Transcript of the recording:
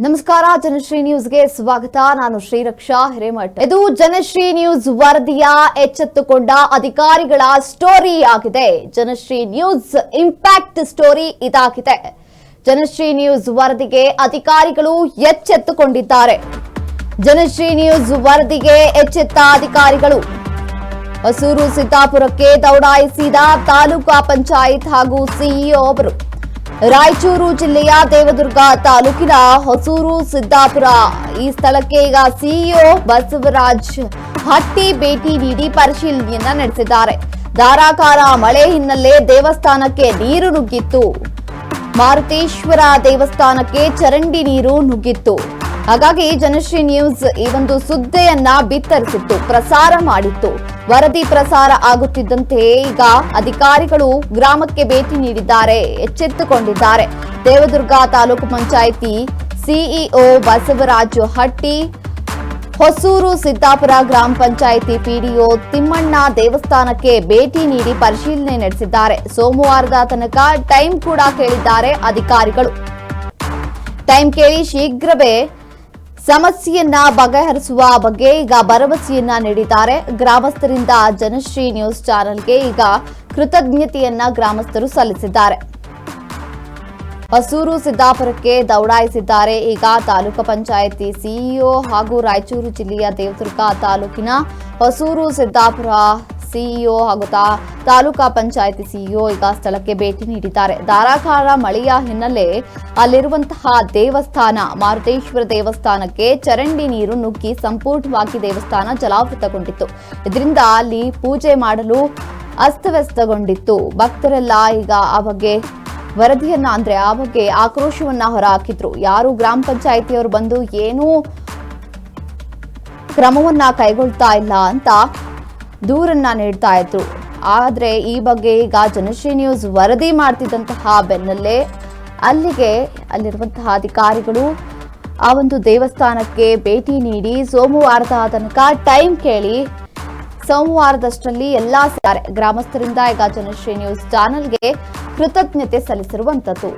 ನಮಸ್ಕಾರ, ಜನಶ್ರೀ ನ್ಯೂಸ್ಗೆ ಸ್ವಾಗತ. ನಾನು ಶ್ರೀರಕ್ಷಾ ಹಿರೇಮಠ್. ಇದು ಜನಶ್ರೀ ನ್ಯೂಸ್ ವರದಿಯ ಎಚ್ಚೆತ್ತುಕೊಂಡ ಅಧಿಕಾರಿಗಳ ಸ್ಟೋರಿ ಆಗಿದೆ. ಜನಶ್ರೀ ನ್ಯೂಸ್ ಇಂಪ್ಯಾಕ್ಟ್ ಸ್ಟೋರಿ ಇದಾಗಿದೆ. ಜನಶ್ರೀ ನ್ಯೂಸ್ ವರದಿಗೆ ಅಧಿಕಾರಿಗಳು ಎಚ್ಚೆತ್ತುಕೊಂಡಿದ್ದಾರೆ. ಜನಶ್ರೀ ನ್ಯೂಸ್ ವರದಿಗೆ ಎಚ್ಚೆತ್ತ ಅಧಿಕಾರಿಗಳು ಹೊಸೂರು ಸಿದ್ದಾಪುರಕ್ಕೆ ದೌಡಾಯಿಸಿದ ತಾಲೂಕಾ ಪಂಚಾಯತ್ ಹಾಗೂ ಸಿಇಒ ಅವರು. ರಾಯಚೂರು ಜಿಲ್ಲೆಯ ದೇವದುರ್ಗ ತಾಲೂಕಿನ ಹೊಸೂರು ಸಿದ್ದಾಪುರ ಈ ಸ್ಥಳಕ್ಕೆ ಈಗ ಸಿಇಒ ಬಸವರಾಜ್ ಹಟ್ಟಿ ಭೇಟಿ ನೀಡಿ ಪರಿಶೀಲನೆಯನ್ನ ನಡೆಸಿದ್ದಾರೆ. ಧಾರಾಕಾರ ಮಳೆ ಹಿನ್ನೆಲೆ ದೇವಸ್ಥಾನಕ್ಕೆ ನೀರು ನುಗ್ಗಿತ್ತು. ಮಾರುತೇಶ್ವರ ದೇವಸ್ಥಾನಕ್ಕೆ ಚರಂಡಿ ನೀರು ನುಗ್ಗಿತ್ತು. ಹಾಗಾಗಿ ಜನಶ್ರೀ ನ್ಯೂಸ್ ಈ ಒಂದು ಸುದ್ದಿಯನ್ನ ಬಿತ್ತರಿಸಿತ್ತು, ಪ್ರಸಾರ ಮಾಡಿತ್ತು. ವರದಿ ಪ್ರಸಾರ ಆಗುತ್ತಿದ್ದಂತೆ ಈಗ ಅಧಿಕಾರಿಗಳು ಗ್ರಾಮಕ್ಕೆ ಭೇಟಿ ನೀಡಿದ್ದಾರೆ, ಎಚ್ಚೆತ್ತುಕೊಂಡಿದ್ದಾರೆ. ದೇವದುರ್ಗ ತಾಲೂಕು ಪಂಚಾಯಿತಿ ಸಿಇಒ ಬಸವರಾಜು ಹಟ್ಟಿ, ಹೊಸೂರು ಸಿದ್ದಾಪುರ ಗ್ರಾಮ ಪಂಚಾಯಿತಿ ಪಿಡಿಒ ತಿಮ್ಮಣ್ಣ ದೇವಸ್ಥಾನಕ್ಕೆ ಭೇಟಿ ನೀಡಿ ಪರಿಶೀಲನೆ ನಡೆಸಿದ್ದಾರೆ. ಸೋಮವಾರದ ತನಕ ಟೈಮ್ ಕೂಡ ಕೇಳಿದ್ದಾರೆ ಅಧಿಕಾರಿಗಳು. ಟೈಮ್ ಕೇಳಿ ಶೀಘ್ರವೇ ಸಮಸ್ಯೆಯನ್ನ ಬಗೆಹರಿಸುವ ಬಗ್ಗೆ ಈಗ ಭರವಸೆಯನ್ನ ನೀಡಿದ್ದಾರೆ. ಗ್ರಾಮಸ್ಥರಿಂದ ಜನಶ್ರೀ ನ್ಯೂಸ್ ಚಾನೆಲ್ಗೆ ಈಗ ಕೃತಜ್ಞತೆಯನ್ನ ಗ್ರಾಮಸ್ಥರು ಸಲ್ಲಿಸಿದ್ದಾರೆ. ಹೊಸೂರು ಸಿದ್ದಾಪುರಕ್ಕೆ ದೌಡಾಯಿಸಿದ್ದಾರೆ. ಈಗ ತಾಲೂಕು ಪಂಚಾಯಿತಿ ಸಿಇಒ ಹಾಗೂ ರಾಯಚೂರು ಜಿಲ್ಲೆಯ ದೇವದುರ್ಗ ತಾಲೂಕಿನ ಹೊಸೂರು ಸಿದ್ದಾಪುರ ಸಿಇಒ ಹಾಗೂ ತಾಲೂಕಾ ಪಂಚಾಯಿತಿ ಸಿಇಒ ಈಗ ಸ್ಥಳಕ್ಕೆ ಭೇಟಿ ನೀಡಿದ್ದಾರೆ. ಧಾರಾಕಾರ ಮಳೆಯ ಹಿನ್ನೆಲೆ ಅಲ್ಲಿರುವಂತಹ ದೇವಸ್ಥಾನ ಮಾರುತೇಶ್ವರ ದೇವಸ್ಥಾನಕ್ಕೆ ಚರಂಡಿ ನೀರು ನುಗ್ಗಿ ಸಂಪೂರ್ಣವಾಗಿ ದೇವಸ್ಥಾನ ಜಲಾವೃತಗೊಂಡಿತ್ತು. ಇದರಿಂದ ಅಲ್ಲಿ ಪೂಜೆ ಮಾಡಲು ಅಸ್ತವ್ಯಸ್ತಗೊಂಡಿತ್ತು. ಭಕ್ತರೆಲ್ಲ ಈಗ ಆ ಬಗ್ಗೆ ವರದಿಯನ್ನ ಆ ಬಗ್ಗೆ ಆಕ್ರೋಶವನ್ನ ಹೊರಹಾಕಿದ್ರು. ಯಾರು ಗ್ರಾಮ ಪಂಚಾಯಿತಿಯವರು ಬಂದು ಏನೂ ಕ್ರಮವನ್ನ ಕೈಗೊಳ್ತಾ ಇಲ್ಲ ಅಂತ ದೂರನ್ನ ನೀಡ್ತಾ ಇದ್ರು. ಆದ್ರೆ ಈ ಬಗ್ಗೆ ಈಗ ಜನಶ್ರೀ ನ್ಯೂಸ್ ವರದಿ ಮಾಡ್ತಿದ್ದಂತಹ ಬೆನ್ನಲ್ಲೇ ಅಲ್ಲಿರುವಂತಹ ಅಧಿಕಾರಿಗಳು ಆ ಒಂದು ದೇವಸ್ಥಾನಕ್ಕೆ ಭೇಟಿ ನೀಡಿ ಸೋಮವಾರದ ತನಕ ಟೈಮ್ ಕೇಳಿ ಸೋಮವಾರದಷ್ಟರಲ್ಲಿ ಗ್ರಾಮಸ್ಥರಿಂದ ಈಗ ಜನಶ್ರೀ ನ್ಯೂಸ್ ಚಾನೆಲ್ಗೆ ಕೃತಜ್ಞತೆ ಸಲ್ಲಿಸಿರುವಂತದ್ದು.